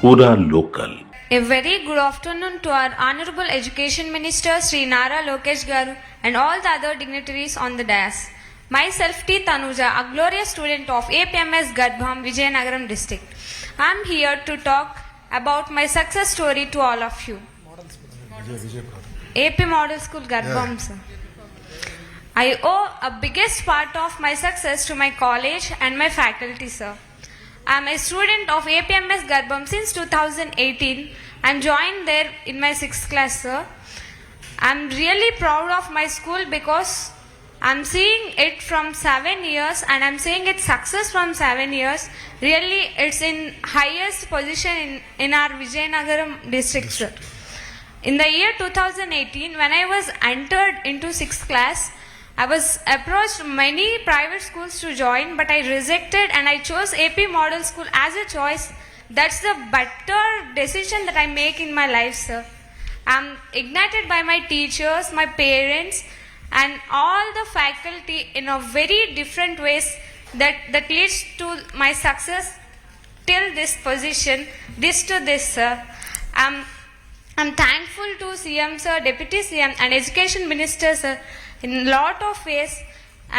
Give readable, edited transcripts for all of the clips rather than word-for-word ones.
Pura Local. A very good afternoon to our Honorable Education Minister Sri Nara Lokesh Garu and all the other dignitaries on the dais. Myself T. Tanuja, a glorious student of APMS Garbham, Vijayanagaram district. I am here to talk about my success story to all of you. AP Model School Garbham, sir. I owe a biggest part of my success to my college and my faculty, sir. I am a student of APMS Garbham since 2018 and joined there in my 6th class, sir. I am really proud of my school because I am seeing it from 7 years and I am seeing its success from 7 years. Really, it's in highest position in our Vijayanagaram district, sir. In the year 2018, when I was entered into 6th class, I was approached many private schools to join, but I rejected and I chose AP Model School as a choice. That's the better decision that I make in my life, sir. I'm ignited by my teachers, my parents, and all the faculty in a very different ways that leads to my success till this position, this, sir. I'm thankful to CM, sir, Deputy CM, and Education Minister, sir, in lot of ways,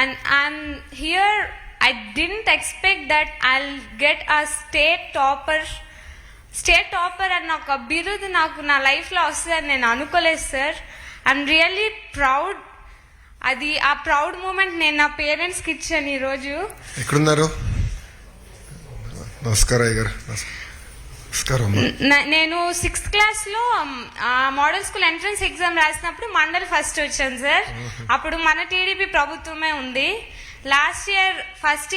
and I'm here. I didn't expect that I'll get a state topper and నాకు ఆ బిరుదు నాకు నా లైఫ్లో వస్తుందని నేను అనుకోలేదు sir. I'm really proud. అది ఆ ప్రౌడ్ మూమెంట్ నేను నా పేరెంట్స్కి ఇచ్చాను ఈరోజు. ఎక్కడున్నారు? నమస్కారం గారు. నేను 6th క్లాస్లో మోడల్ స్కూల్ ఎంట్రన్స్ ఎగ్జామ్ రాసినప్పుడు మండల్ ఫస్ట్ వచ్చాను సార్. అప్పుడు మన టీడీపీ ప్రభుత్వమే ఉంది. లాస్ట్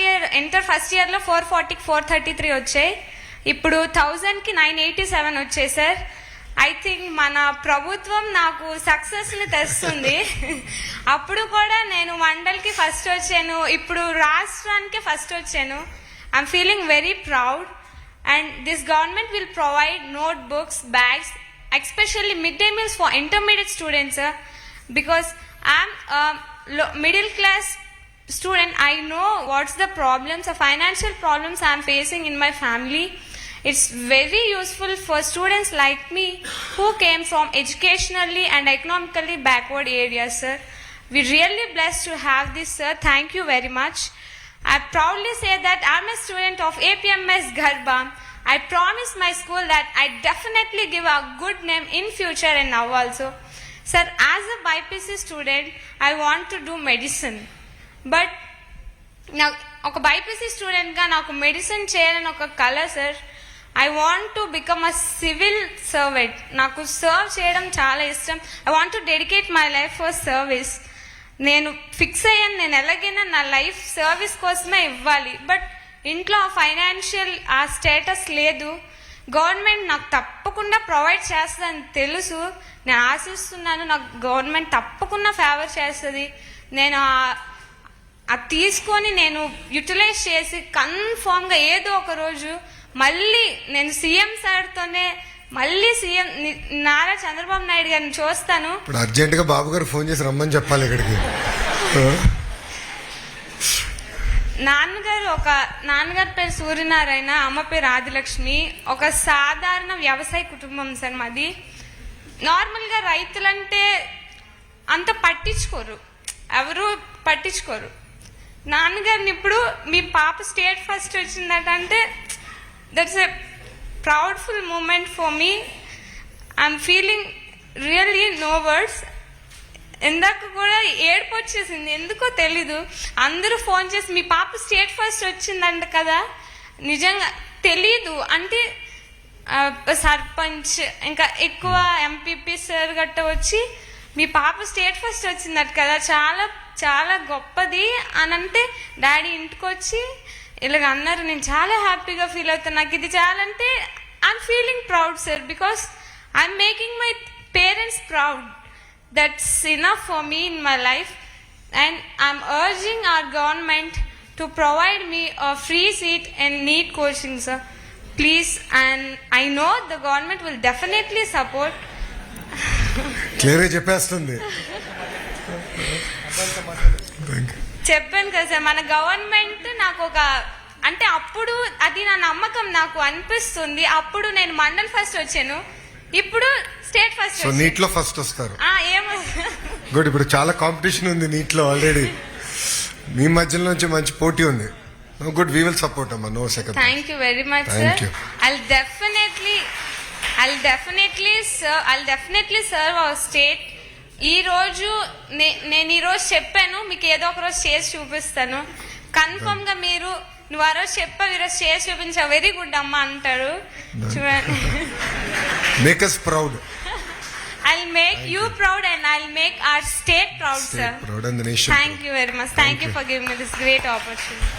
ఇయర్ ఇంటర్ ఫస్ట్ ఇయర్లో 440కి 433 వచ్చాయి. ఇప్పుడు 1000కి 987 వచ్చాయి సార్. ఐ థింక్ మన ప్రభుత్వం నాకు సక్సెస్ని తెస్తుంది. అప్పుడు కూడా నేను మండల్కి ఫస్ట్ వచ్చాను, ఇప్పుడు రాష్ట్రానికి ఫస్ట్ వచ్చాను. I'm feeling very proud. And this government will provide notebooks, bags, especially midday meals for intermediate students, sir. Because I'm a middle class student, I know what's the problems, the financial problems I'm facing in my family. It's very useful for students like me who came from educationally and economically backward areas, sir. We're really blessed to have this, sir. Thank you very much. I proudly say that I'm a student of APMS Garbham. I promise my school that I definitely give a good name in future and now also. Sir, as a BPC student, I want to do medicine. But now, ఒక BPC student గా నాకు medicine చేయాలని ఒక కల sir. I want to become a civil servant. నాకు serve చేయడం చాలా ఇష్టం. I want to dedicate my life for service. నేను ఫిక్స్ అయ్యాను, నేను ఎలాగైనా నా లైఫ్ సర్వీస్ కోసమే ఇవ్వాలి. బట్ ఇంట్లో ఫైనాన్షియల్ ఆ స్టేటస్ లేదు. గవర్నమెంట్ నాకు తప్పకుండా ప్రొవైడ్ చేస్తుందని తెలుసు. నేను ఆశిస్తున్నాను నాకు గవర్నమెంట్ తప్పకుండా ఫేవర్ చేస్తుంది. నేను అది తీసుకొని నేను యూటిలైజ్ చేసి కన్ఫామ్గా ఏదో ఒక రోజు మళ్ళీ నేను సీఎం సార్తోనే మళ్ళీ సీఎం నారా చంద్రబాబు నాయుడు గారిని చూస్తాను. ఇప్పుడు అర్జెంటుగా బాబు గారు ఫోన్ చేసి రమ్మని చెప్పాలి ఇక్కడికి. నాన్నగారి పేరు సూర్యనారాయణ, అమ్మ పేరు ఆదిలక్ష్మి. ఒక సాధారణ వ్యవసాయ కుటుంబం సార్ మాది. నార్మల్గా రైతులంటే అంత పట్టించుకోరు, ఎవరు పట్టించుకోరు. నాన్నగారిని ఇప్పుడు మీ పాప స్టేట్ ఫస్ట్ వచ్చిందంటే that's a proudful moment for me. I'm feeling really no words. ఇందాక కూడా ఏడుపు వచ్చేసింది, ఎందుకో తెలీదు. అందరూ ఫోన్ చేసి మీ పాప స్టేట్ ఫస్ట్ వచ్చిందంట కదా. నిజంగా తెలీదు అంటే సర్పంచ్ ఇంకా ఎక్కువ ఎంపీపీ సార్ గట్ట వచ్చి మీ పాప స్టేట్ ఫస్ట్ వచ్చిందట కదా, చాలా చాలా గొప్పది అని అంటే డాడీ ఇంటికి వచ్చి ఇలాగ అన్నారు. నేను చాలా హ్యాపీగా ఫీల్ అవుతాను. నాకు ఇది చాలంటే I'm feeling proud sir, because I'm making my parents proud. That's enough for me in my life. And I'm urging our government to provide me a free seat and NEET coaching sir, please. And I know the government will definitely support. క్లియర్గా చెప్పేస్తుంది. చెప్పాను కదా sir, మన government నాకు ఒక అంటే అప్పుడు అది నా నమ్మకం, నాకు అనిపిస్తుంది. అప్పుడు నేను మండల్ ఫస్ట్ వచ్చాను, ఇప్పుడు స్టేట్ ఫస్ట్. సో నీట్ లో ఫస్ట్ వస్తారు. ఏమో గుడ్. ఇప్పుడు చాలా కాంపిటీషన్ ఉంది నీట్ లో ఆల్రెడీ. మీ మధ్యలో నుంచి మంచి పోటీ ఉంది. గుడ్, వీ విల్ సపోర్ట్ అమ్మా, no second. Thank you very much Thank sir. you. I'll definitely serve our state. ఈ రోజు నేను ఈ రోజు చెప్పాను, మీకు ఏదో ఒక రోజు చేసి చూపిస్తాను. కన్ఫర్మ్ గా మీరు నువ్వు ఆ రోజు చెప్పావు, ఈరోజు చేసి చూపించావు, వెరీ గుడ్ అమ్మా అంటారు. చూడండి, make us proud. I'll make you proud and I'll make our state proud, sir. Proud and the nation. Thank you very much. Thank you for giving me this great opportunity.